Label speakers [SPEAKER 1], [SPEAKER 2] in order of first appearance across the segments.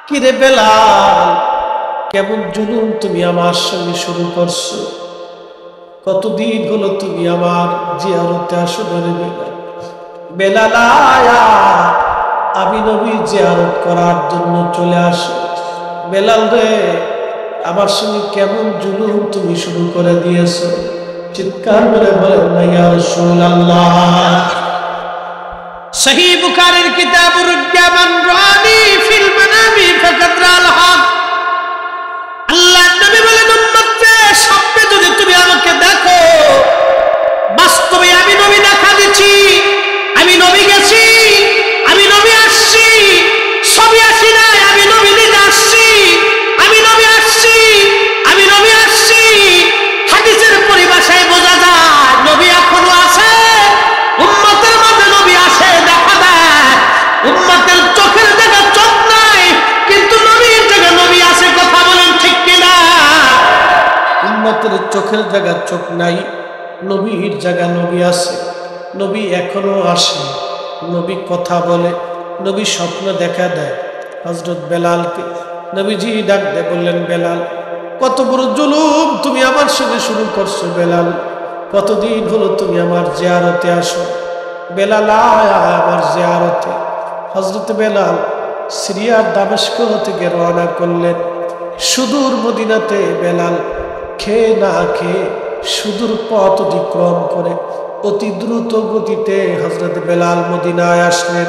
[SPEAKER 1] কিরে বেলাল, কেমন জুলুম তুমি আমার সঙ্গে শুরু করছো? কতদিন হলো তুমি আমার জিয়ারতে আসো না রে বেলাল? বেলাল আয়া, আমি নবীর জিয়ারত করার জন্য চলে আসো। বেলাল রে, আমার সঙ্গে কেমন জুলুম তুমি শুরু করে দিয়েছো? চিৎকার করে বলেন না ইয়া রাসূলুল্লাহ। সহিহ বুখারীর কিতাবুর রুজ্জামান রানি ফিল মানামি ফাকাদ রাল হক। আল্লাহ নবী বলেন, উম্মতে স্বপ্নে যদি তুমি আমাকে দেখো, বাস্তবে আমি নবী দেখা দিচ্ছি, আমি নবী গেছি, আমি নবী আসছি, সবই আসি নাই, আমি নবী নিজে আসছি, আমি নবী আসছি, আমি নবী আসছি। হাদিসের পরিভাষায় বোঝা যায় নবী এখনো আছে, উম্মতের মাঝে নবী আসে, দেখা দেয়। উম্মতের চোখের জায়গা চোখ নাই, কিন্তু নবীর জায়গা নবী আছে। কথা বলেন ঠিক কিনা? উম্মতের চোখের জায়গা চোখ নাই, নবীর জায়গা নবী আছে। নবী এখনো আসে, নবী কথা বলে, নবী স্বপ্ন দেখা দেয়। হযরত বেলালকে নবীজি ডাক দিয়ে বললেন, বেলাল, কত বড় জুলুম তুমি আমার সঙ্গে শুরু করছো বেলাল। কতদিন হলো তুমি আমার জিয়ারতে আসো? বেলাল আয়া আমার জিয়ারতে। হযরত বেলাল সিরিয়ার দামেস্ক থেকে রওনা করলেন। সুদূর মদিনাতে বেলাল খেয়ে না খেয়ে সুদূর পথ অতিক্রম করে অতি দ্রুত গতিতে হযরত বেলাল মদিনায় আসলেন।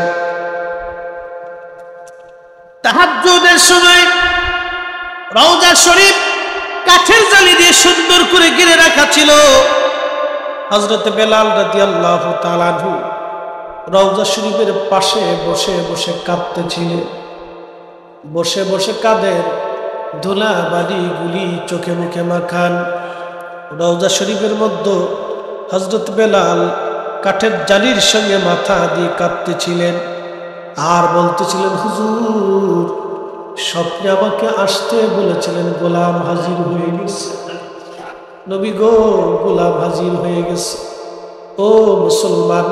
[SPEAKER 1] তাহাজ্জুদের সময় রওজা শরীফ কাঠের জালি দিয়ে সুন্দর করে ঘিরে রাখা ছিল। হযরত বেলাল রাদিয়াল্লাহু তাআলা আনহু রওজা শরীফের পাশে বসে বসে কাঁদতেছিলেন। বসে বসে কাঁদেন, ধুলা বালি গুলি চোখে মুখে মাখান। রওজা শরীফের মধ্যে হযরত বেলাল কাঠের জালির সঙ্গে মাথা দিয়ে কাঁদতেছিলেন আর বলতেছিলেন, হুজুর স্বপ্নে আমাকে আসতে বলেছিলেন, গোলাম হাজির হয়ে গেছে। নবী গো, গোলাম হাজির হয়ে গেছে। ও মুসলমান,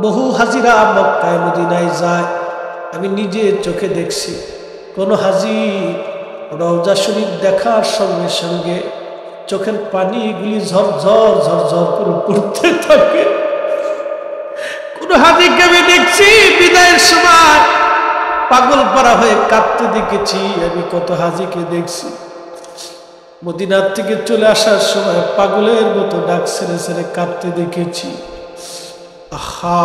[SPEAKER 1] বহু হাজিরা মক্কায় মদিনায় যায়, আমি নিজে চোখে দেখছি। কোন হাজি রওজা শরীফ দেখার সঙ্গে সঙ্গে চোখের পানিগুলি ঝরঝর ঝরঝর করে পড়তে থাকে। কোন হাজিকে আমি দেখছি বিদায়ের সময় পাগল পারা হয়ে কাঁদতে দেখেছি। আমি কত হাজিকে দেখছি মদিনার থেকে চলে আসার সময় পাগলের মতো ডাক ছেড়ে ছেড়ে কাঁদতে দেখেছি। আহা,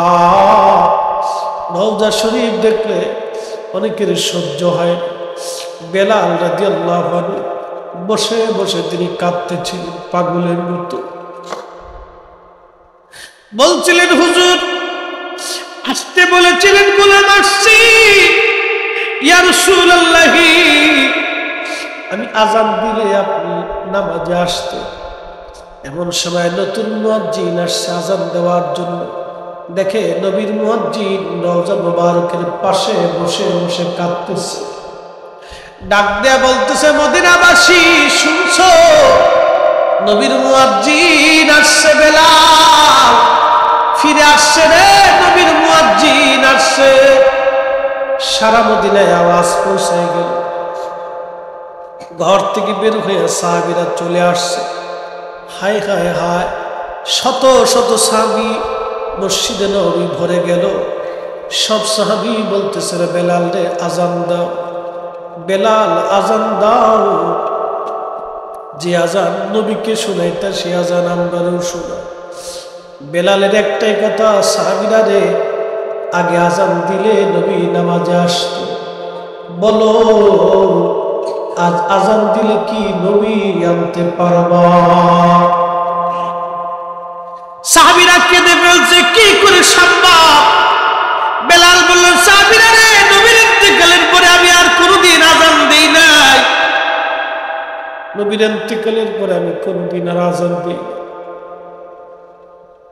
[SPEAKER 1] রওজা শরীফ দেখলে অনেকের সহ্য হয়। বেলাল রাদিয়াল্লাহু আনহু বসে বসে তিনি কাঁদতেছিলেন পাগলের মতো। বলছিলেন, হুজুর আসতে বলেছিলেন, গোলাম আসছি। ইয়া রাসূলুল্লাহ, আমি আযান দিলে আপনি নামাজে আসতে। এমন সময় নতুন মুয়াজ্জিন আসছে আযান দেওয়ার জন্য। দেখে নবীর মুয়াজ্জিন রওজা মুবারকের পাশে বসে বসে কাঁদতেছে। ডাক দেয়া বলতেছে, মদিনাবাসী শুনছো, নবীর মুয়াজ্জিন আসছে, বেলাল ফিরে আসছে রে, নবীর মুয়াজ্জিন আসছে। সারা মদিনায় আওয়াজ পৌঁছায় গেল। ঘর থেকে বের হয়ে সাহাবীরা চলে আসছে। হায় হায় হায়, শত শত সাহাবী মসজিদে নববী ভরে গেল। সব সাহাবী বলতেছে, রে বেলাল রে, আযান দাও, বেলাল আযান দাও। যে আযান নবীকে শোনাইতা সে আযান আমরাও শোনা। বেলালের একটাই কথা, সাহাবীরা রে, আগে আযান দিলে নবী নামাজে আসতো। বলো আজ আযান দিলে কি নবী আনতে পারবা? সাহাবীরা কেঁদে বলছে, কি করে সম্ভব? বেলাল বলল, সাহাবীরা রে, নবীর ইন্তেকালের পরে আমি আর কোনোদিন আযান দেই নাই। নবীর ইন্তেকালের পরে আমি কোনোদিন আর আযান দেই।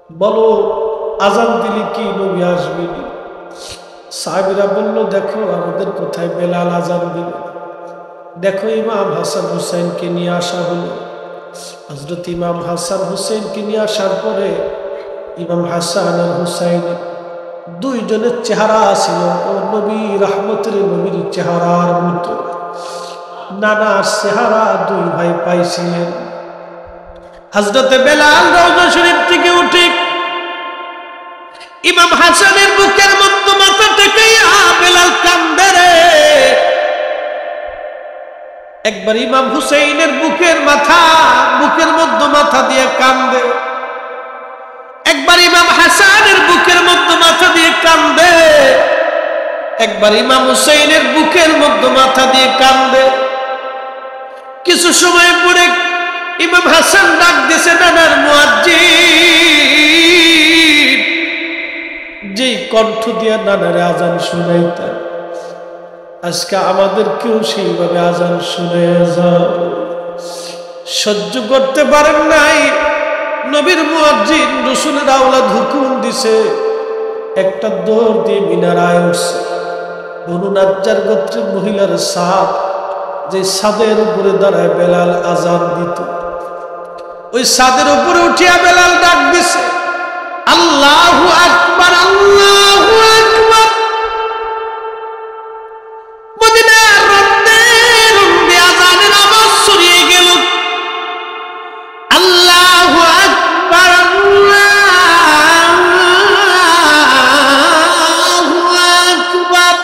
[SPEAKER 1] বলো আযান দিলে কি নবী আসবে? সাহাবীরা বলল, দেখো আমাদের কোথায় বেলাল আযান দিবে। দেখো ইমাম হাসান হুসাইনকে নিয়ে আসা হলো। হযরত ইমাম হাসান হুসাইনকে নিয়ে আসার পরে ইমাম হাসান আর হুসাইন দুইজনের চেহারা ছিল ও নবী রহমতের নবীর চেহারার মতো নানার চেহারা দুই ভাই পাইছিলেন। হযরতে বেলাল রওজা শরীফ থেকে উঠে ইমাম হাসানের বুকের মধ্যে মাথা টেকাইয়া বেলাল কান্দে রে। একবার ইমাম হুসাইনের বুকের মধ্যে মাথা দিয়ে কান্দে, একবার ইমাম হাসানের বুকের মধ্যে মাথা দিয়ে কান্দে, একবার ইমাম হুসাইনের বুকের মধ্যে মাথা দিয়ে কান্দে। কিছু সময় পরে ইমাম হাসান ডাক দিয়েছে, নানার মুয়াজ্জিন, যে কণ্ঠ দিয়ে নানারে আজান শুনাইতেন, আজকে আমাদেরকেও সেইভাবে আজান শুনে যাও। সহ্য করতে পারেন নাই, নবীর মুয়াজ্জিন রাসূলের আওলাদ হুকুম দিছে, একটা দৌড় দিয়ে মিনারায় উঠছে। বনু নাজ্জার গোত্রের মহিলার সাদ, যে সাদের উপরে দাঁড়ায় বেলাল আজান দিত, ওই সাদের উপরে উঠিয়া বেলাল ডাক দিছে, আল্লাহু আকবার, আল্লাহু আকবার। মদিনার রন্দে রন্দে আজানের আওয়াজ ছড়িয়ে গেল, আল্লাহু আকবার, আল্লাহু আকবার।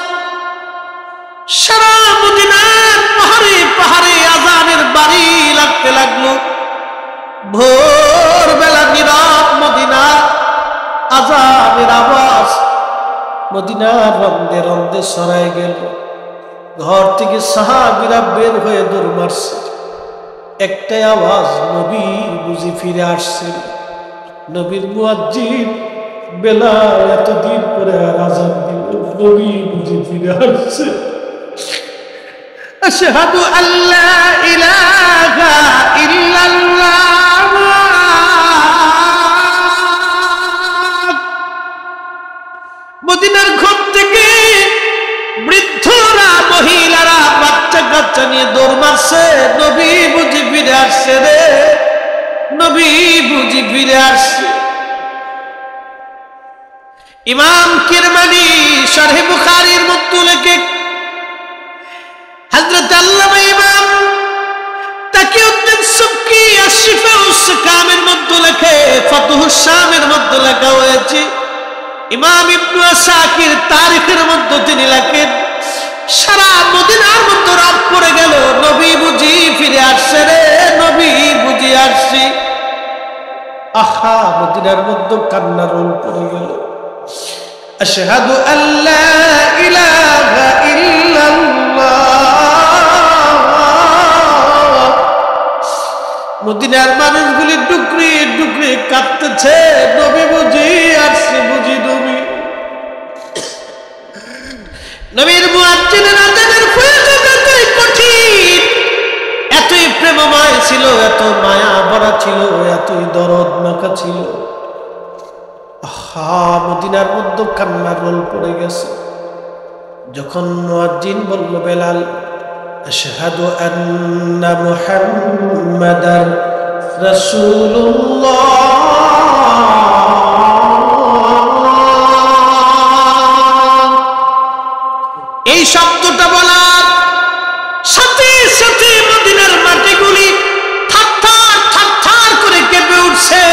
[SPEAKER 1] সারা মদিনার পাহাড়ে পাহাড়ে আজানের বাড়ি লাগতে লাগলো। ভোরবেলা নীরব মদিনা, আজানের আওয়াজ মদিনার রন্দে রন্দে ছড়ায় গেল। ঘর থেকে সাহাবীরা বের হয়ে দৌড় মারছে, একটাই আওয়াজ, নবী বুঝি ফিরে আসছে। নবীর মুয়াজ্জিন বেলাল এতদিন পরে আজান দিল, নবী বুঝি ফিরে আসছে। আশহাদু আল্লা ইলাহা ইল্লাল্লাহ। মদিনার ঘর থেকে বৃদ্ধরা, মহিলারা, বাচ্চা কাচ্চা নিয়ে দৌড় মারছে, নবী বুঝি ফিরে আসছে রে, নবী বুঝি ফিরে আসছে। ইমাম কিরমানি শরহে বুখারীর মধ্যে লেখে, হযরত আল্লামা ইমাম তাকিউদ্দিন সুবকি আশ-শিফাউস সাকামের মধ্যে লেখে, ফাতহুস শামের মধ্যে লেখা হয়েছে, ইমাম ইবনে আসাকির তারিখের মধ্যে তিনি লেখেন, সারা মদিনার মধ্যে রাত পড়ে গেল, নবী বুঝি ফিরে আসছে রে, নবী বুঝি আসছি। আহা, মদিনার মধ্যে কান্নার রোল পড়ে গেল। আশহাদু আল্লা ইলাহা ইল্লাল্লাহ। মদিনার মানুষগুলি ডুকরে ডুকরে কাঁদতেছে, নবী বুঝি আসছে, বুঝি নবী। নবীর মুয়াজ্জিনের আজানের প্রয়োজন এতই কঠিন, এতই প্রেমময় ছিল, এত মায়া ভরা ছিল, এতই দরদ মাখা ছিল। আহা, মদিনার মধ্যে কান্নার রোল পড়ে গেছে। যখন মুয়াজ্জিন বলল, বেলাল আশহাদু আন্না মুহাম্মাদার রাসূলুল্লাহ, এই শব্দটা বলার সাথে সাথে মদিনার মাটিগুলি থারথার থারথার করে কেঁপে উঠছে।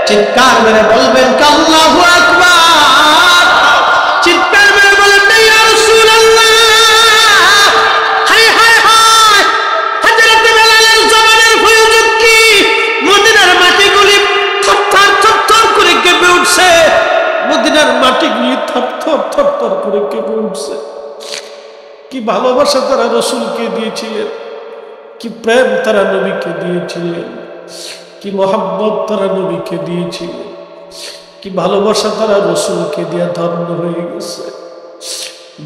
[SPEAKER 1] চিৎকার মেরে বলবেন আল্লাহু আকবার, চিৎকার মেরে বলেন ইয়া রাসূলুল্লাহ। হায় হায় হায়, হযরত বেলালের জবানের ফয়জত কি মদিনার মাটিগুলি থরথর থরথর করে কেঁপে উঠছে, মদিনার মাটিগুলি থরথর থরথর করে কেঁপে উঠছে। কি ভালোবাসা তারা রাসূলকে দিয়েছিলেন, কি প্রেম তারা নবীকে দিয়েছিলেন, কি মহব্বত তারা নবীকে দিয়েছিলেন, কি ভালোবাসা তারা রাসূলকে দিয়ে ধন্য হয়ে গেছে।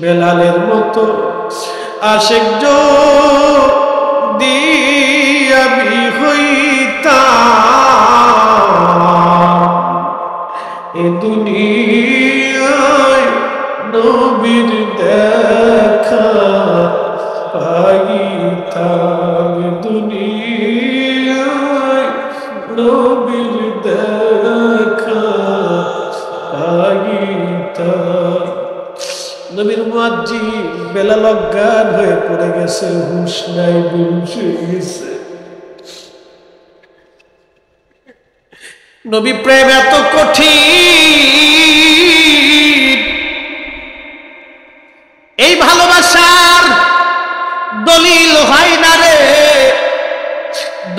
[SPEAKER 1] বেলালের মতো আশিক যদি আমি হইতাম, এ দুনিয়ায় নবীর দেখা পাইতাম, দুনিয়ায় নবীর দেখা পাইতাম। বেলাল অজ্ঞান হয়ে পড়ে গেছে, হুঁশ নাই, বেহুশ হয়ে গেছে। নবী প্রেম এত কঠিন, এই ভালোবাসার দলিল হয় না রে,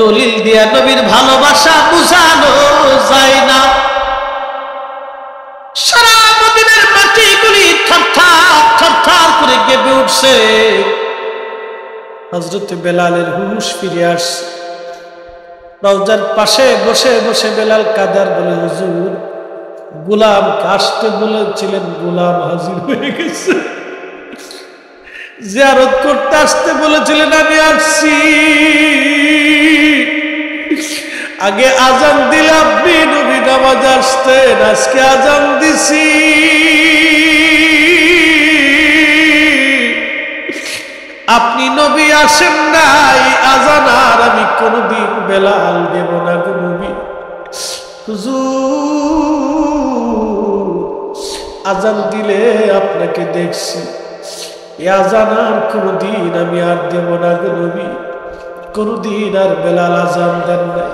[SPEAKER 1] দলিল দিয়া নবীর ভালোবাসা বুঝানো যায় না। সারা মদিনার মাটিগুলি থরথর থরথর করে কেঁপে উঠছে। হযরত বেলালের হুঁশ ফিরে আসছে। রওজার পাশে বসে বসে বেলাল কাদার বলে, হুজুর গোলাম আসতে বলেছিলেন, গোলাম হাজির হয়ে গেছে। জিয়ারত করতে আসতে বলেছিলেন, আমি আসছি। আগে আজান দিলে আপনি নবী নামাজ আসতেন, আজকে আজান দিছি। আপনি নবী আসেন নাই, আজান আর আমি কোনদিন বেলাল দেব না গো নবী। হুজুর আজান দিলে আপনাকে দেখছি, এই আজান আর কোনদিন আমি আর দেব না গো নবী। কোনদিন আর বেলাল আজান দেন নাই,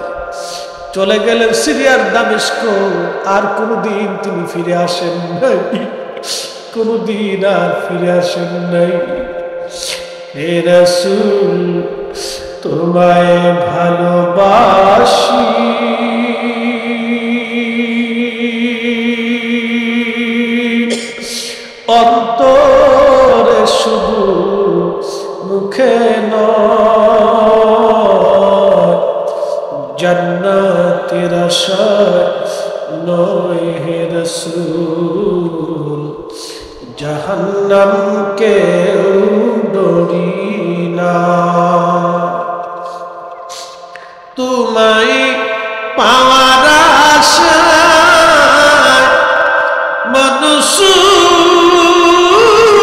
[SPEAKER 1] চলে গেলেন সিরিয়ার দামেস্ক, আর কোনদিন তিনি ফিরে আসেন নাই, কোনদিন আর ফিরে আসেন নাই। হে রাসূল তোমায় ভালোবাসি, অন্তরে শুধু মুখে নয়, জান্নাতের আশায় নয় হে রাসূল, জাহান্নামকে ডরি না। তোমায় পাওয়ার আশায় মানুষ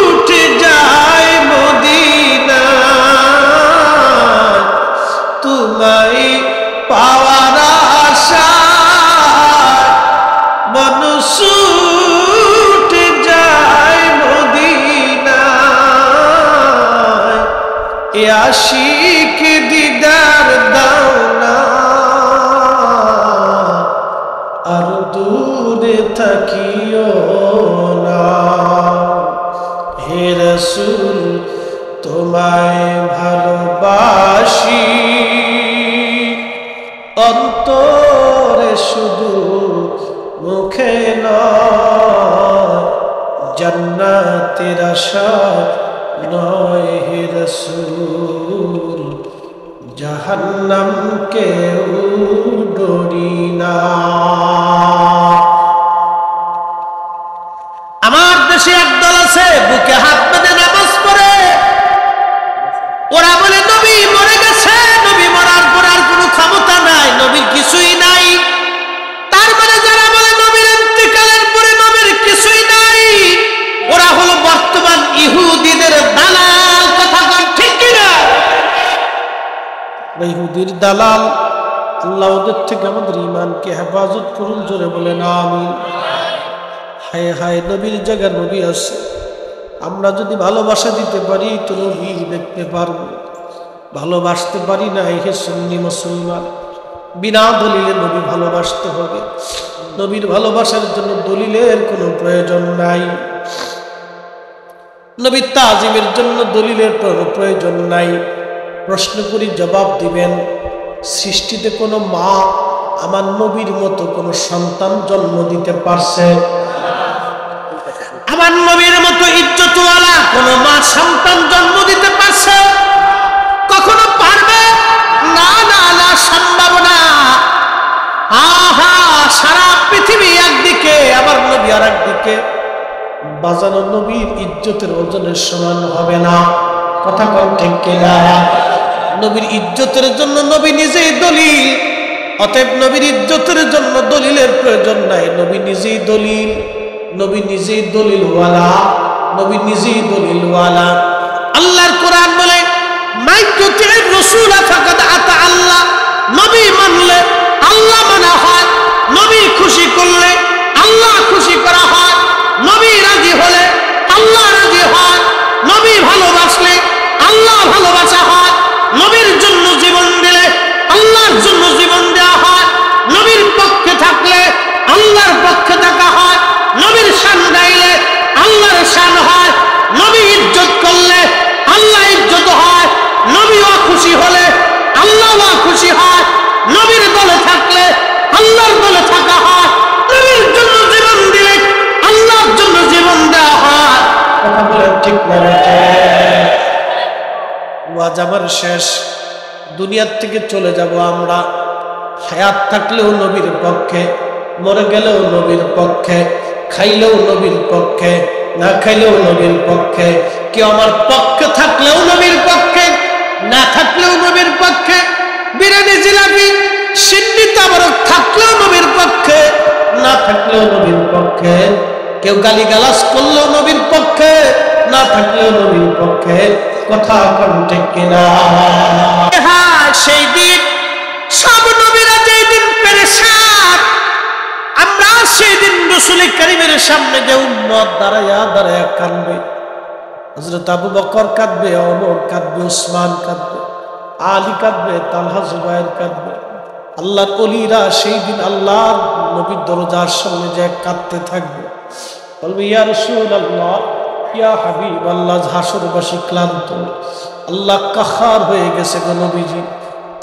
[SPEAKER 1] উঠে যায় মদিনায়, তোমায় পাওয়ার আশায় মানুষ উঠে যায় মদিনায়, এ আশিক দিদার দাও না, আর দূরে থাকিও না। হে রাসূল তোমায় ভালোবাসি, অন্তরে শুধু মুখে নয়, জান্নাতের আশা নয় হে রাসূল, জাহান্নামকে ডরি না। আমার দেশে একদল আছে বুকে হাত বেঁধে নামাজ পড়ে, ওরা বলে নবী মরে গেছে, নবী মরার পর আর কোনো ক্ষমতা নাই, নবীর কিছুই নাই। তার মানে যারা বলে নবীর ইন্তেকালের পরে নবীর কিছুই নাই, ওরা হলো বর্তমান ইহুদিদের দালাল। কথা বল ঠিক কিনা? ইহুদির দালাল। আল্লাহ ওদের থেকে আমাদের ঈমানকে হেফাজত করুন, জোরে বলেন আমিন। হায় হায়, নবীর জায়গা নবী আছে, আমরা যদি ভালোবাসা দিতে পারি তো নবী দেখতে পারবো। ভালোবাসতে পারি না, হে সুন্নি মুসলমান, বিনা দলিলে নবী ভালোবাসতে হবে। নবীর ভালোবাসার জন্য দলিলের কোনো প্রয়োজন নাই, নবীর তাজিমের জন্য দলিলের প্রয়োজন নাই। প্রশ্ন করি, জবাব দিবেন, সৃষ্টিতে কোনো মা আমার নবীর মতো কোনো সন্তান জন্ম দিতে পারছে? আমার নবীর মতো ইজ্জতওয়ালা কোন মা সন্তান জন্ম দিতে পারছে? কখনো পারবে না, না না, সম্ভব না। আহা, সারা পৃথিবী একদিকে, আমার নবী আর একদিকে, বাজানো নবীর ইজ্জতের ওজনের সমান হবে না। কথা কম ঠিক কিনা? নবীর ইজ্জতের জন্য নবী নিজেই দলিল, অতএব নবীর ইজ্জতের জন্য দলিলের প্রয়োজন নাই। নবী নিজেই দলিল, নবী নিজেই দলিলওয়ালা, নবী নিজেই দলিলওয়ালা। আল্লাহর কোরআন বলে, মাইয়ুতির রাসূল ফাকাদ আতা আল্লাহ, নবী মানলে আল্লাহ মানা হয়, নবী খুশি করলে আল্লাহ খুশি করা হয়, নবী রাজি হলে আল্লাহ রাজি হয়, নবী ভালোবাসলে আল্লাহ ভালোবাসা হয়, নবীর জন্য জীবন দিলে আল্লাহর জন্য জীবন দেওয়া হয়, নবীর পক্ষে থাকলে আল্লাহর পক্ষে থাকা হয়, নবীর শান গাইলে আল্লাহর শান হয়, নবী ইজ্জত করলে আল্লাহ ইজ্জত হয়, নবীও খুশি হলে আল্লাহও খুশি হয়, নবীর দলে থাকলে আল্লাহর দলে থাকা হয়, নবীর জন্য জীবন দিলে আল্লাহর জন্য জীবন দেওয়া হয়। কথা বলেন ঠিক না? ওয়াজ আমার শেষ, দুনিয়ার থেকে চলে যাব আমরা। হায়াত থাকলেও নবীর পক্ষে, মরে গেলেও নবীর পক্ষে, খাইলেও নবীর পক্ষে, না খাইলেও নবীর পক্ষে। কেউ আমার পক্ষে থাকলেও নবীর পক্ষে, না থাকলেও নবীর পক্ষে। বিরিয়ানি জিলাপি সিন্নি তাবারক থাকলেও নবীর পক্ষে, না থাকলেও নবীর পক্ষে। কেউ গালিগালাজ করলেও নবীর পক্ষে, না থাকলেও নবীর পক্ষে। কথা কোন ঠিক কিনা? হ্যাঁ, সেই দিন সব নবীরা যেই দিন পেরেশান, আমরা সেই দিন রাসূল কারীমের সামনে যে উম্মত দাঁড়ায়া দাঁড়ায়া কাঁদবে। হযরত আবু বকর কাঁদবে, ওমর কাঁদবে, উসমান কাঁদবে, আলী কাঁদবে, তালহা জুবায়ের কাঁদবে। আল্লাহর ওলিরা সেই দিন আল্লাহর নবীর দরজার সামনে যে কাঁদতে থাকবে, বলবে ইয়া রাসূলুল্লাহ, ইয়া হাবিব আল্লাহ, হাসরবাসী ক্লান্ত, আল্লাহ কাহার হয়ে গেছে গো নবীজি।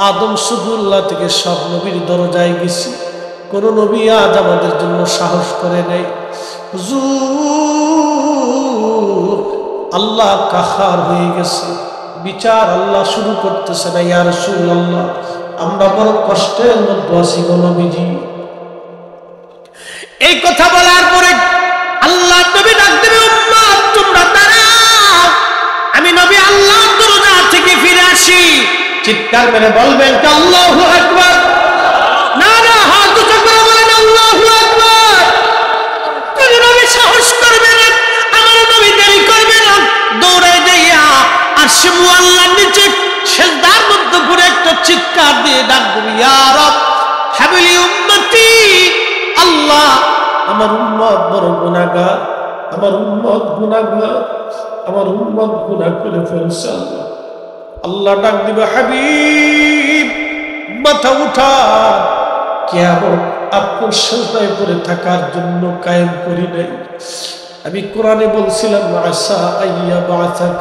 [SPEAKER 1] আদম সুবুল্লাহ থেকে সব নবীর দরজায় গেছি, কোন নবী আজ আমাদের জন্য সাহস করে নেই। হুজুর, আল্লাহ কাহার হয়ে গেছে, বিচার আল্লাহ শুরু করতেছে না। ইয়া রাসূলুল্লাহ, আমরা বড় কষ্টের মধ্যে আছি গো নবীজি। এই কথা বলার পরে আল্লাহ নবী ডাক দেবে, উম্মত তোমরা দাঁড়াও, আমি নবী আল্লাহর দরজা থেকে ফিরে আসি। চিৎকার করে বলবেন আল্লাহু আকবার। না না, হাত উঁচু করে বলেন আল্লাহু আকবার। তুমি নবী সাহস করবে না, আমার নবী দেরি করবে না, দৌড়ে যাইয়া আরশে মুআল্লার নিচে সিজদার মধ্যে পড়ে একটা চিৎকার দিয়ে ডাক দেবে, ইয়া রব হাবিলি উম্মতি। আল্লাহ, আমার উম্মত বড় গুনাহগার, আমার উম্মত গুনাহগার, আমার উম্মত গুনাহ করে ফেলছে। আল্লাহ আল্লাহ ডাক দিবে, হাবিব মাথা উঠা, কিয়ামত আপনার সিজদায় পড়ে থাকার জন্য কায়েম করি নাই। আমি কোরআনে বলছিলাম, আসা আইয়া বাসাক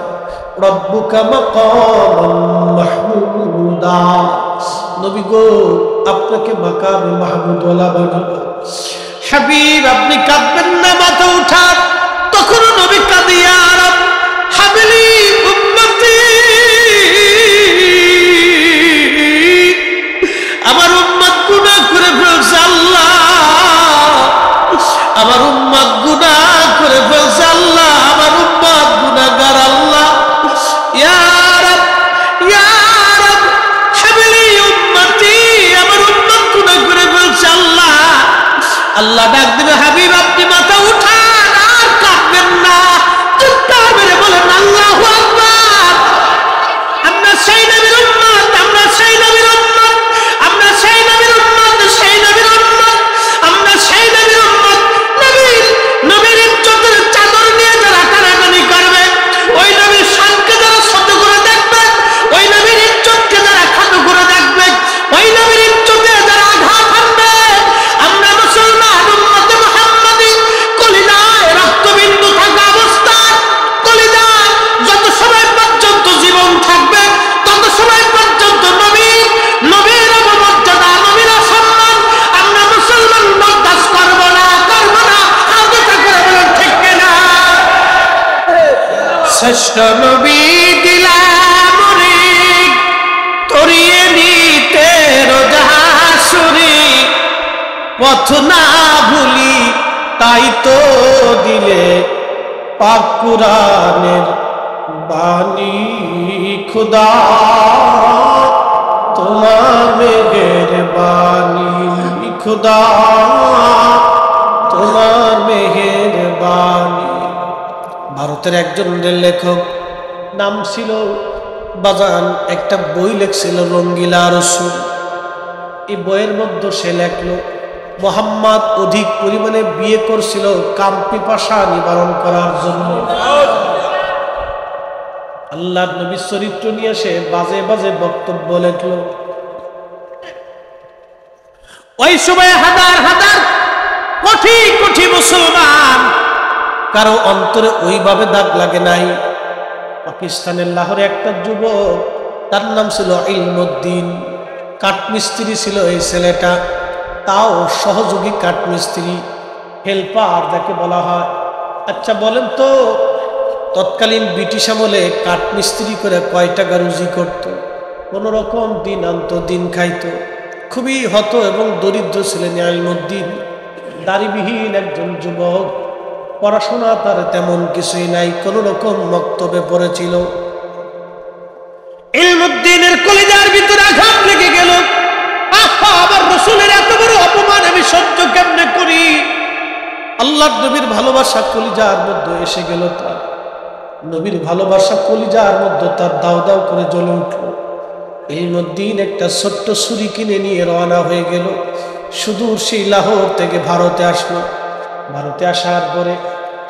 [SPEAKER 1] রব্বুকা মাকামান মাহমুদা। নবী গো, আপনাকে মাকামে মাহমুদ ওয়ালা বানাবো। হাবিব আপনি কাঁদবেন না, মাথা উঠান। তখন নবী কাঁদে, ইয়া রব হাবিলি উম্মতি, আমার উম্মত গুনাহ করে ফেলছে। আল্লাহ, আমার উম্মত গুনাহ করে ফেলছে। আল্লাহ, আমার উম্মত গুনাহগার। আল্লাহ ইয়া রব, ইয়া রব হাবিলি উম্মতি, আমার উম্মত গুনাহ করে ফেলছে। আল্লাহ আল্লাহ ডাক দিবে, হাবিব আপনি মাথা উঠান, আর কাঁদবেন না। চিৎকার মেরে বলেন আল্লাহু আকবার। আমরা সেই নবীর উম্মত, আমরা সেই নবীর উম্মত, আমরা সেই নবীর উম্মত, সেই নবীর উম্মত, আমরা সেই নবীর উম্মত। নবীর ইজ্জতের চাদর নিয়ে যারা টানাটানি করবে, ওই নবীর শানকে যারা ছোট করে দেখবে, ওই নবীর ইজ্জতকে যারা খাটো করে দেখবে, ওই নবীর ইজ্জতে যারা আঘাত হানবে, আমরা মুসলমান উম্মতে মুহাম্মাদি কলিজায় রক্তবিন্দু থাকা অবস্থায়, কলিজায় যত সময় পর্যন্ত জীবন থাকবে, তত সময় পর্যন্ত নবীর অবমর্যাদা, নবীর অসম্মান আমরা মুসলমান বরদাস্ত করব না, করব না। আগে করে বলেন ঠিক কিনা? শ্রেষ্ঠ নবী দিলাম মুরিদ, তরিয়ে নিতে রোজাসুরি, পথ না ভুলি তাই তো দিলে পাক কুরআনের বাণী। খুদা তোমার মেহেরবানি, খুদা তোমার মেহেরবানি। ভারতের একজন লেখক, নাম ছিল বাজান, একটা বই লেখছিল রঙ্গিলা রসুল। এই বইয়ের মধ্যে সে লেখলো, মুহাম্মদ অধিক পরিমাণে বিয়ে করছিল কাম পিপাসা নিবারণ করার জন্য। আল্লাহর নবীর চরিত্র নিয়ে সে বাজে বাজে বক্তব্য লেখলো। ওই সময় হাজার হাজার কোটি কোটি মুসলমান কারো অন্তরে ওইভাবে দাগ লাগে নাই। পাকিস্তানের লাহোরে একটা যুবক, তার নাম ছিল ইলমুদ্দিন, কাঠমিস্ত্রি ছিল এই ছেলেটা, তাও সহযোগী কাঠমিস্ত্রি, হেল্পার যাকে বলা হয়। আচ্ছা বলেন তো, তৎকালীন ব্রিটিশ আমলে কাঠমিস্ত্রি করে কয় টাকা রুজি করত? কোন রকম দিন আনতো, দিন খাইতো। খুবই হত এবং দরিদ্র ছিলেন ইলমুদ্দিন, দাড়িবিহীন একজন যুবক, পড়াশোনা তার তেমন কিছুই নাই, কোন রকম মক্তবে পড়েছিল। ইলমুদ্দিনের কলিজার ভিতরে আঘাত লেগে গেল। আমার রাসূলের এত বড় অপমান আমি সহ্য কেমনে করি? আল্লাহর নবীর ভালোবাসা কলিজার মধ্যে এসে গেল, তার নবীর ভালোবাসা কলিজার মধ্যে তার দাও দাও করে জ্বলে উঠল। ইলমুদ্দিন একটা ছোট্ট ছুরি কিনে নিয়ে রওনা হয়ে গেল। সুদূর সেই লাহোর থেকে ভারতে আসলো। ভারতে আসার পরে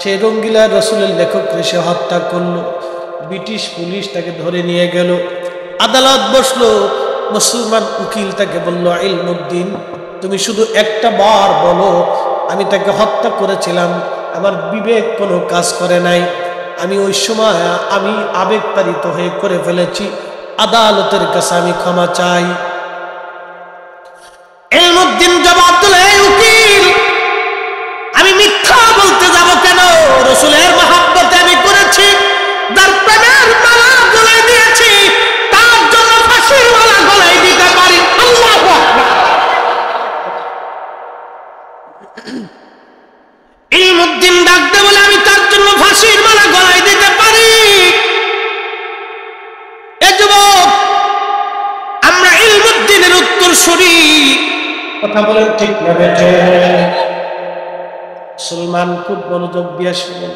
[SPEAKER 1] সেই রঙ্গিলা রাসূলের লেখককে সে হত্যা করলো। ব্রিটিশ পুলিশ তাকে ধরে নিয়ে গেল, আদালত বসলো। মুসলমান উকিল তাকে বলল, ইলমুদ্দিন তুমি শুধু একটা বার বলো আমি তাকে হত্যা করেছিলাম, আমার বিবেক কোনো কাজ করে নাই, আমি ওই সময় আমি আবেগতাড়িত হয়ে করে ফেলেছি, আদালতের কাছে আমি ক্ষমা চাই। ইলমুদ্দিন জবাব দিল, এই উকিল আমি মিথ্যা বলতে যাব কেন? রাসূলের মহব্বতে আমি করেছি, যার প্রেমের মালা গলায় দিয়েছি তার জন্য ফাঁসির মালা গলায় দিতে পারি। আল্লাহু আকবার। ইলমুদ্দিন ডাকতে বলে, আমি তার জন্য ফাঁসির মালা গলায় দিতে পারি। এ যুবক, আমরা ইলমুদ্দিনের উত্তরসূরি, কথা বলেন ঠিক না বেঠে? মুসলমান খুব মনোযোগ দিয়ে শুনেন।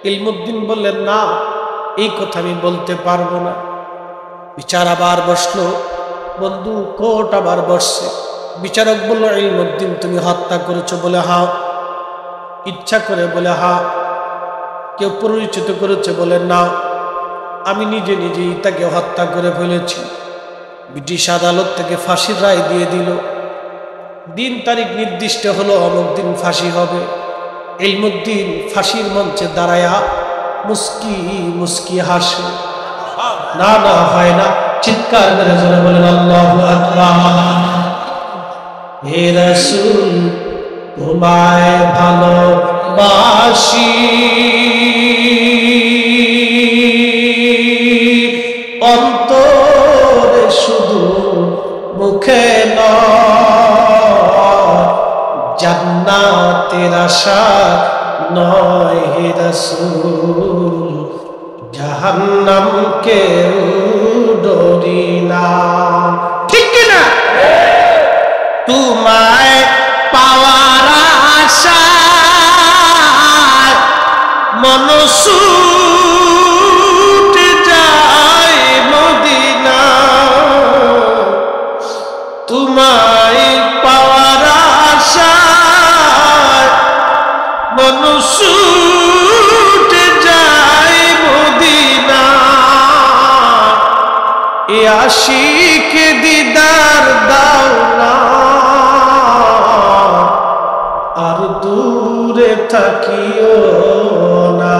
[SPEAKER 1] ইলমুদ্দিন বললেন, না এই কথা আমি বলতে পারবো না। বিচার আবার বসলো, বন্ধু কোর্ট আবার বসছে। বিচারক বলল, ইলমুদ্দিন তুমি হত্যা করেছো? বলে হ্যাঁ। ইচ্ছা করে? বলে হ্যাঁ। কেউ পরিচিত করেছে? বলে না, আমি নিজে নিজেই তাকে হত্যা করে ফেলেছি। ব্রিটিশ আদালত থেকে ফাঁসির রায় দিয়ে দিল। দিন তারিখ নির্দিষ্ট হলো, অমুক দিন ফাঁসি হবে। ইলমুদ্দিন ফাঁসির মঞ্চে দাঁড়ায়া মুস্কি মুস্কি হাসে। না না হয় না, চিৎকার করে জোরে বলেন আল্লাহু আকবার। হে রাসূল তোমায় ভালোবাসি, অন্তরে শুধু মুখে নয়, জান্নাতের আশা নয় হে রাসূল, জাহান্নামকে ডরি না। ঠিক কিনা? তোমায় পাওয়ার আশায় মন ছুটে যায় মদিনা, তোমায় পাওয়ার আশায় মন ছুটে যায় মদিনা, এ আশিক দিদার দাও না, আর দূরে থাকিও না,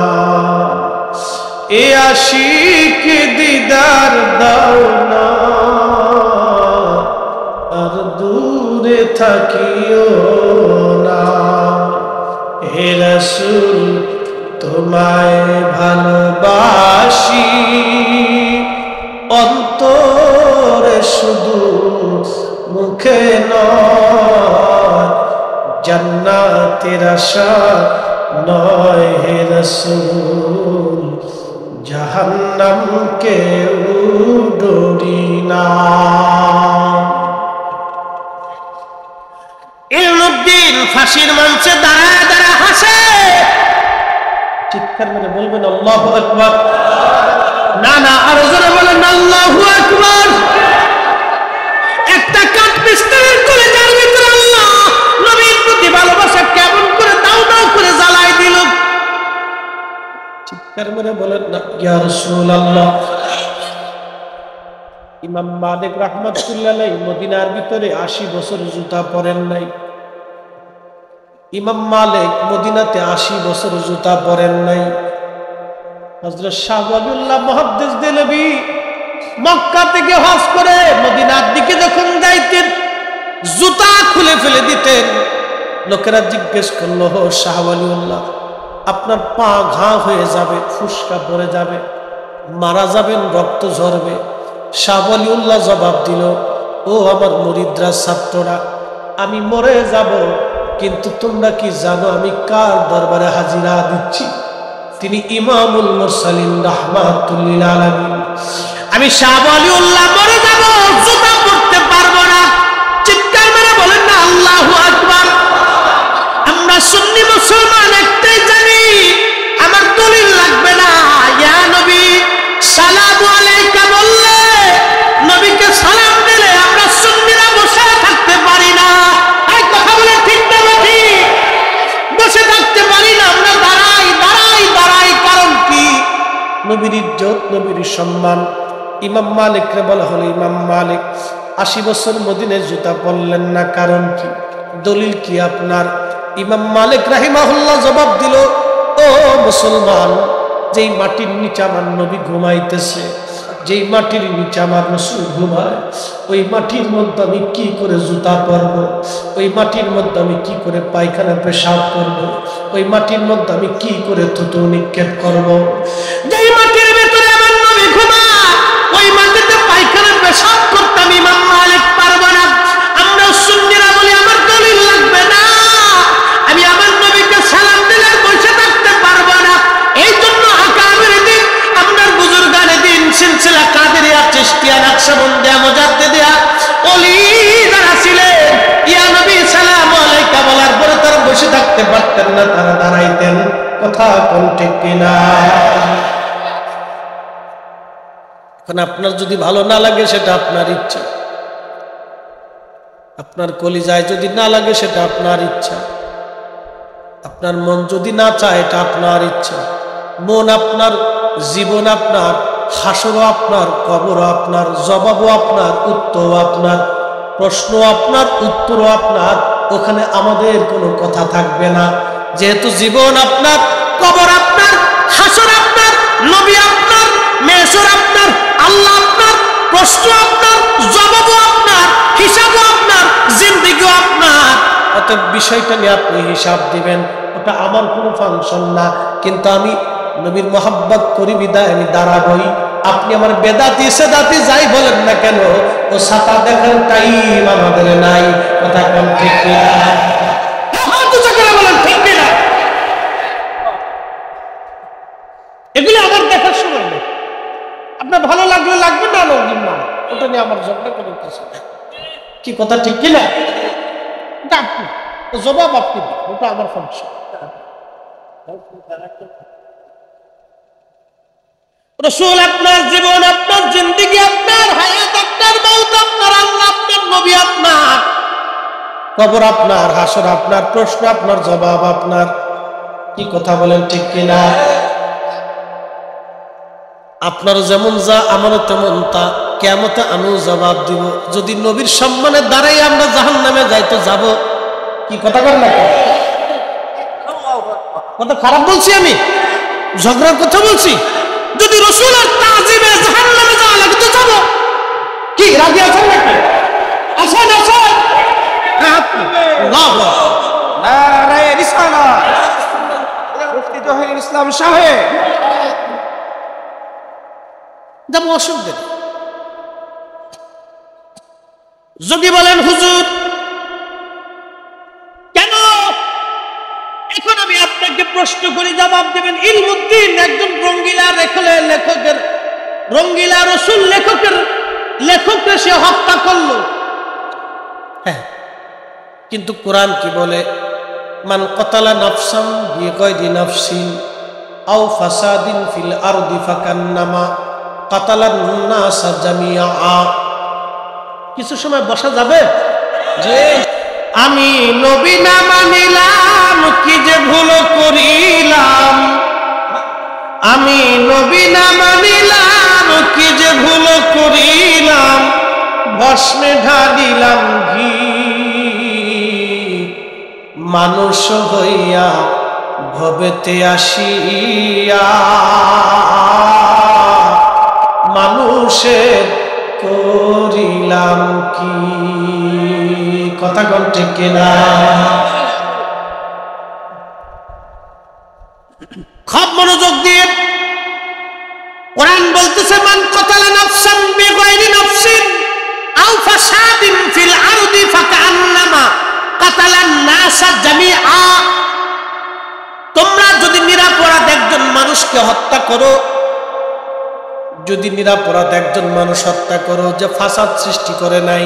[SPEAKER 1] এ আশিক দিদার দাও না, আর দূরে থাকিও না। হে রাসূল তোমায় ভালোবাসি, অন্তরে শুধু মুখে নয়, জান্নাতের আশা নয় হে রাসূল, জাহান্নামকে ডরি না। ইলমুদ্দিন ফাঁসির মঞ্চে দাঁড়ায় দাঁড়ায় হাসে। চিৎকার মেরে বলবেন আল্লাহু আকবার। না না, আরো জোরে বলেন আল্লাহু আকবার। একটা কাঠমিস্ত্রির কলিজার ভিতরে আল্লাহ নবীর প্রতি ভালোবাসা কেমন করে দাও দাও করে জ্বালাই দিল। চিৎকার মেরে বলেন না, ইয়া রাসূলুল্লাহ। ইমাম মালিক রাহমাতুল্লাহ আলাইহি মদিনার ভিতরে 80 বছর জুতা পরেন নাই। ইমাম মালিক মদিনাতে 80 বছর জুতা পরেন নাই। হযরত শাহ ওয়ালিউল্লাহ মুহাদ্দিস দেলভী মক্কা থেকে হজ করে মদিনার দিকে যখন যাইতেন জুতা খুলে ফেলে দিতেন। লোকেরা জিজ্ঞেস করলো, হো শাহ ওয়ালিউল্লাহ, আপনার পা ঘা হয়ে যাবে, ফুসকা পড়ে যাবে, মারা যাবেন, রক্ত ঝরবে। শাহ ওয়ালিউল্লাহ জবাব দিল, ও আমার মুরিদরা, ছাত্ররা, আমি মরে যাব, কিন্তু তোমরা কি জানো আমি কার দরবারে হাজিরা দিচ্ছি? তিনি ইমামুল মুরসালিন রাহমাতুল লিল আলামিন। আমি শাহ ওয়ালিউল্লাহ মরে যাব, জুতা পরতে পারবো না। চিৎকার মেরে বলেন না আল্লাহু আকবার। আমরা সুন্নি মুসলমান একটাই জানি, আমার দলিল লাগবে না। ইয়া নবী সালামু আলাইকা বললে, নবীকে সালাম দিলে আমরা সুন্নিরা বসে থাকতে পারি না। এই কথা বলে ঠিক না ঠিক? বসে থাকতে পারি না, আমরা দাঁড়াই দাঁড়াই দাঁড়াই। কারণ কি? নবীর ইজ্জত, নবীর সম্মান। ইমাম মালিককে বলা হলো, ইমাম মালিক 80 বছর মদিনায় জুতা পরলেন না, কারণ কি? দলিল কি আপনার? ইমাম মালিক রাহিমাহুল্লাহ জবাব দিল, ও মুসলমান, যেই মাটির নিচে আমার নবী ঘুমাইতেছে, যেই মাটির নিচে আমার রাসূল ঘুমায়, ওই মাটির মধ্যে আমি কি করে জুতা পরব? ওই মাটির মধ্যে আমি কি করে পায়খানা পেশাব করব? ওই মাটির মধ্যে আমি কি করে থুতু নিক্ষেপ করব? যেই মাটির ভেতরে আমার নবী ঘুমায়, ওই মাটিতে পায়খানা পেশাব করতাম ইমাম মালিক পারব না। আমরা সুন্নিরা বলি আমার দলিল লাগবে না, আমি আমার নবীকে সালাম দিলে বসে থাকতে পারবো না। এই জন্য আকাবের দিন, আপনার বুজুর্গানে দিন, সিলসিলা কাদেরিয়া, চিশতিয়া, নকশবন্দিয়া, মুজাদ্দিদিয়া, ওলি যারা ছিলেন, ইয়া নবী সালামু আলাইকা বলার পরে তারা বসে থাকতে পারতেন না, তারা দাঁড়াইতেন। কথা কোন ঠিক কিনা? এখন আপনার যদি ভালো না লাগে সেটা আপনার ইচ্ছা, আপনার কলিজায় যদি না লাগে সেটা আপনার ইচ্ছা, আপনার মন যদি না চায় এটা আপনার ইচ্ছা। মন আপনার, জীবন আপনার, হাসরও আপনার, কবরও আপনার, জবাবও আপনার, উত্তরও আপনার, প্রশ্ন আপনার, উত্তরও আপনার। ওখানে আমাদের কোনো কথা থাকবে না। যেহেতু জীবন আপনার, কবর আপনার, হাসর আপনার, নবী আপনার, মেশর আপনার, আল্লাহ আপনার, প্রশ্ন আপনার, জবাবও আপনার, হিসাবও আপনার, জিন্দেগিও আপনার। অতএব বিষয়টা নিয়ে আপনি হিসাব দিবেন, ওটা আমার কোনো ফাংশন না। কিন্তু আমি নবীর মোহাব্বত করি বিদায় আমি দাঁড়াবই। আপনি আমার বেদাতি সেদাতি যাই বলেন না কেন, ও ছাতা দেখার টাইম আমাদের নাই। কথা কোন ঠিক কিনা? বলেন ঠিক কিনা? এগুলো আমার দেখার সময় নেই। আপনার ভালো লাগলে লাগবে, না লাগবে না, ওটা নিয়ে আমার জন্য কোনো কিছু নেই। কি কথা ঠিক কিনা? জবাব আপনি দিন, ওটা আমার ফাংশন। রাসূল আপনার, জীবন আপনার, জিন্দেগি আপনার, হায়াত আপনার, মওত আপনার, আল্লাহ আপনার, নবী আপনার, কবর আপনার, হাসর আপনার, প্রশ্ন আপনার, জবাব আপনার। কি কথা বলেন ঠিক কিনা? আপনার যেমন যা, আমারও তেমন তা। কিয়ামতে আমিও জবাব দিব। যদি নবীর সম্মানে দাঁড়াই আমরা জাহান্নামে যাই তো যাব। কি কথা বলেন না? কথা খারাপ বলছি আমি? ঝগড়ার কথা বলছি? যদি রাসূলের তাজিমে জাহান্নামে যাওয়া লাগে তো যাব। কি রাজি আছেন নাকি? আসেন আসেন। আল্লাহু নারে রিসালাত, মুফতি জহিরুল ইসলাম সাহেব যাব, অসুবিধা নেই। যদি বলেন হুজুর কেন, এখন আমি আপনাকে প্রশ্ন করি, জবাব দেবেন। ইলমুদ্দিন একজন রঙ্গিলা লেখকের, রঙ্গিলা রসুল লেখককে সে হত্যা করলো। হ্যাঁ, কিন্তু কোরআন কি বলে? মান কতালা নাফসান বিগাইরি নাফসিন আও ফাসাদিন ফিল আরদি ফাকান্নামা কাতালান নাস জামিআ। কিছু সময় বসা যাবে? যে আমি নবী না মানিলাম, কি যে ভুল করিলাম, আমি নবী না মানিলাম, কি যে ভুল করিলাম, ভস্মে ঢালিলাম ঘি। মানুষ হইয়া ভবেতে আসিয়া মানুষের করিলাম কি। কথা কোন ঠিক কিনা? খুব মনোযোগ দিয়ে কোরআন বলতেছে, মান কতালা নাফসান বিগাইরি নাফসিন আও ফাসাদিন ফিল আরদি ফাকান্নামা কাতালান নাসা জামিআ। তোমরা যদি নিরপরাধ একজন মানুষকে হত্যা করো, যদি নিরপরাধ একজন মানুষ হত্যা করো, যে ফাসাদ সৃষ্টি করে নাই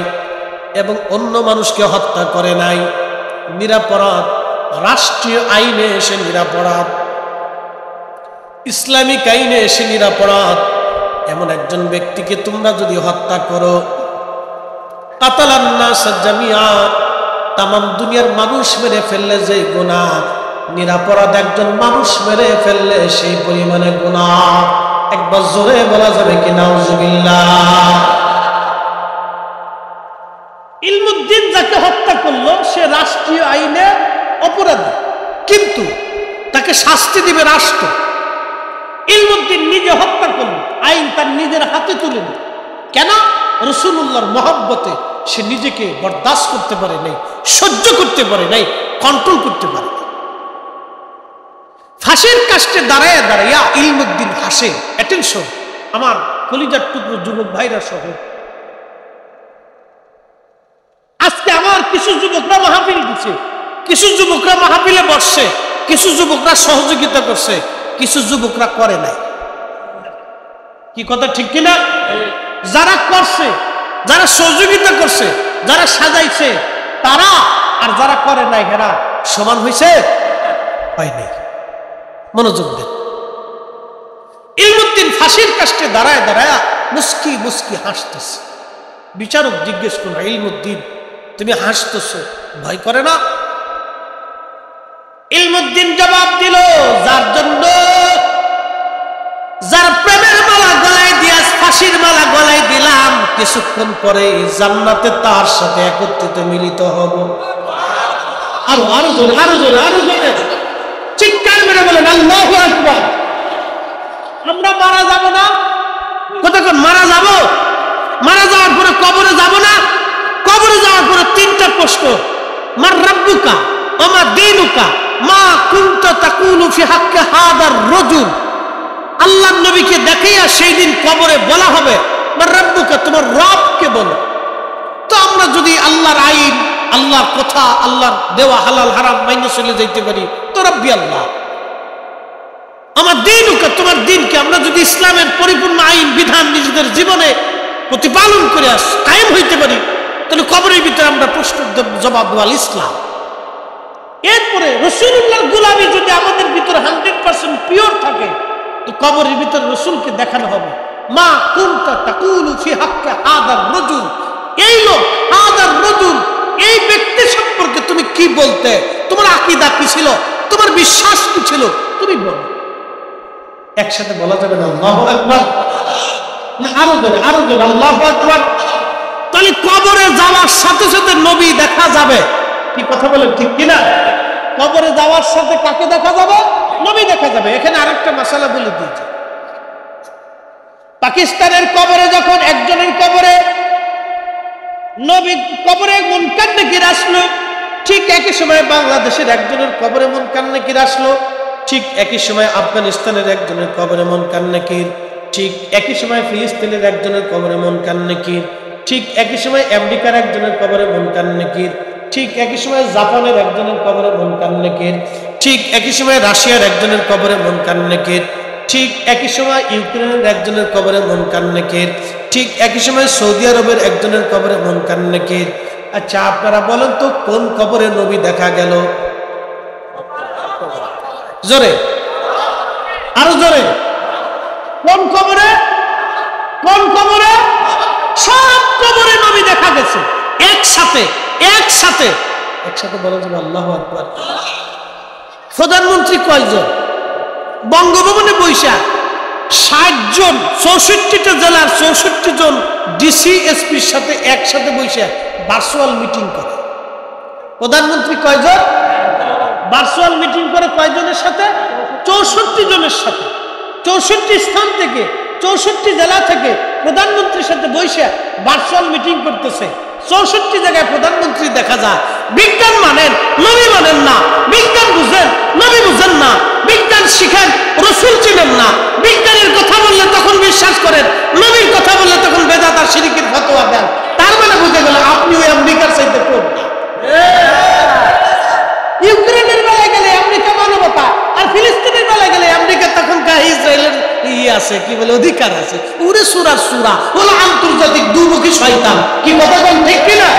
[SPEAKER 1] এবং অন্য মানুষকে হত্যা করে নাই, নিরপরাধ, রাষ্ট্রীয় আইনে এসে নিরপরাধ, ইসলামিক আইনে এসে নিরপরাধ এমন একজন ব্যক্তিকে তোমরা যদি হত্যা করো, কাতালান নাস জামিআ, তামাম দুনিয়ার মানুষ মেরে ফেললে যে গুনাহ, নিরপরাধ একজন মানুষ মেরে ফেললে সেই পরিমাণে গুনাহ। একবার জোরে বলা যাবে কি নাউজুবিল্লাহ। ইলমুদ্দিন যাকে হত্যা করলো সে রাষ্ট্রীয় আইনে অপরাধী, কিন্তু তাকে শাস্তি দিবে রাষ্ট্র। ইলমুদ্দিন নিজে হত্যা করলো, আইন তার নিজের হাতে তুলে নিল। কেন? রাসূলুল্লাহর মহব্বতে সে নিজেকে বরদাস্ত করতে পারে নাই, সহ্য করতে পারে নাই, কন্ট্রোল করতে পারে নাই। ফাঁসির কাস্টে দাঁড়ায় দাঁড়াইয়া ইলমুদ্দিন হাসে। অ্যাটেনশন আমার কলিজার টুকরো যুবক ভাইরা সহ, আজকে আমার কিছু যুবকরা মাহফিল দিচ্ছে, কিছু যুবকরা মাহফিলে বসছে, কিছু যুবকরা সহযোগিতা করছে, কিছু যুবকরা করে নাই। কি কথা ঠিক কিনা? যারা করছে, যারা সহযোগিতা করছে, যারা সাজাইছে তারা, আর যারা করে নাই হেরা সমান হয়েছে? হয় নাই। মনোযোগ দেন। ইলমুদ্দিন ফাঁসির কাস্টে দাঁড়ায় দাঁড়ায় মুস্কি মুস্কি হাসতেছে। বিচারক জিজ্ঞেস করল, ইলমুদ্দিন তুমি হাসতেছো, ভয় করে না? ইলমুদ্দিন জবাব দিল, যার জন্য, যার প্রেমের মালা গলায় দিয়া ফাঁসির মালা গলায় দিলাম, কিছুক্ষণ পরে জান্নাতে তার সাথে একত্রিত মিলিত হব। আরো আরো জোরে, আরো জোরে, আরো জোরে চিৎকার মেরে বলেন আল্লাহু আকবার। আমরা মারা যাব না? কতক্ষণ মারা যাব? মারা যাওয়ার পরে কবরে যাব না? কবরে যাওয়ার পরে তিনটা প্রশ্ন, মার রাব্বুকা ওয়া মা দীনুকা মা কুনতা তাকুলু ফি হাক্কি হাদার রাজুল। আল্লাহর নবীকে দেখাইয়া সেই দিন কবরে বলা হবে, মার রাব্বুকা, তোমার রবকে বলো। তো আমরা যদি আল্লাহর আইন, আল্লাহর কথা, আল্লাহর দেওয়া হালাল হারাম মাইনে চলে যাইতে পারি, তো রব্বি আল্লাহ। আমার দিনুকা, তোমার দিনকে আমরা যদি ইসলামের পরিপূর্ণ আইন বিধান নিজেদের জীবনে প্রতিপালন করে কায়েম হইতে পারি, তাহলে কবরের ভিতরে আমরা প্রশ্ন জবাব দেওয়াল ইসলাম। এরপরে রাসূলুল্লাহর গোলামি যদি আমাদের ভিতরে 100% পিওর থাকে, তো কবরের ভিতরে রাসূলকে দেখানো হবে, মা কুনতা তাকুলু ফি হাক্কি হাদার রাজুল, এই লোক, হাদার রাজুল, এই ব্যক্তি সম্পর্কে তুমি কি বলতে, তোমার আকীদা কি ছিল, তোমার বিশ্বাস কি ছিল, তুমি বলো। একসাথে বলা যাবে না আল্লাহু আকবার? না আরো জোরে, আরো জোরে আল্লাহু আকবার। তাহলে কবরে যাওয়ার সাথে সাথে নবী দেখা যাবে। কি কথা বলেন ঠিক কিনা? কবরে যাওয়ার সাথে কাকে দেখা যাবে? নবী দেখা যাবে। এখানে আরেকটা মাসালা বলে দিয়েছে, পাকিস্তানের কবরে যখন একজনের কবরে নবী কবরে মুনকার নাকির আসলো, ঠিক একই সময় বাংলাদেশের একজনের কবরে মুনকার নাকির আসলো, ঠিক একই সময় আফগানিস্তানের একজনের কবরে মুনকার নাকির, ঠিক একই সময় ফিলিস্তিনের একজনের কবরে মুনকার নাকির, ঠিক একই সময় আমেরিকার একজনের কবরে মুনকার নাকির, ঠিক একই সময় জাপানের একজনের কবরে মুনকার নাকির, ঠিক একই সময় রাশিয়ার একজনের কবরে মুনকার নাকির, ঠিক একই সময় ইউক্রেনের একজনের কবরে মুনকার নাকির, ঠিক একই সময় সৌদি আরবের একজনের কবরে মুনকার নাকির। আচ্ছা আপনারা বলেন তো কোন কবরে নবী দেখা গেল? জোরে, আরো জোরে। কোন কবরে? কোন কবরে? সব কবরে নবী দেখা গেছে একসাথে, একসাথে, একসাথে বলা যাবে আল্লাহু আকবার। প্রধানমন্ত্রী কয়জন? বঙ্গভবনে বৈশা 60 জন 64টা জেলার 64 জন ডিসি এসপির সাথে একসাথে বৈশা ভার্চুয়াল মিটিং করে। প্রধানমন্ত্রী কয়জন? ভার্চুয়াল মিটিং করে কয়জনের সাথে? 64 জনের সাথে। 64 স্থান থেকে 64 জেলা থেকে প্রধানমন্ত্রীর সাথে বৈশা ভার্চুয়াল মিটিং করতেছে। 64 জায়গায় প্রধানমন্ত্রী দেখা যায়। বিজ্ঞান মানেন, নবী মানেন না। বিজ্ঞান বুঝেন, নবী বুঝেন না। বিজ্ঞান শিখেন, রসুল চিনেন না। বিজ্ঞানের কথা বললে তখন বিশ্বাস করেন, নবীর কথা বললে তখন বেদাত আর শিরকের ফতোয়া দেন। তার মানে বুঝে গেল আপনি ওই আমেরিকার চাইতে কোন। ইউক্রেনের বেলায় গেলে আমেরিকা মানবতা, আর ফিলিস্তিনের বেলায় গেলে আমেরিকা তখন ইসরায়েলের আছে কি বলে অধিকার আছে। ওরে সুরা সুরা হলো আন্তর্জাতিক দুমুখী শয়তান। কি কথা বল ঠিক কিনা?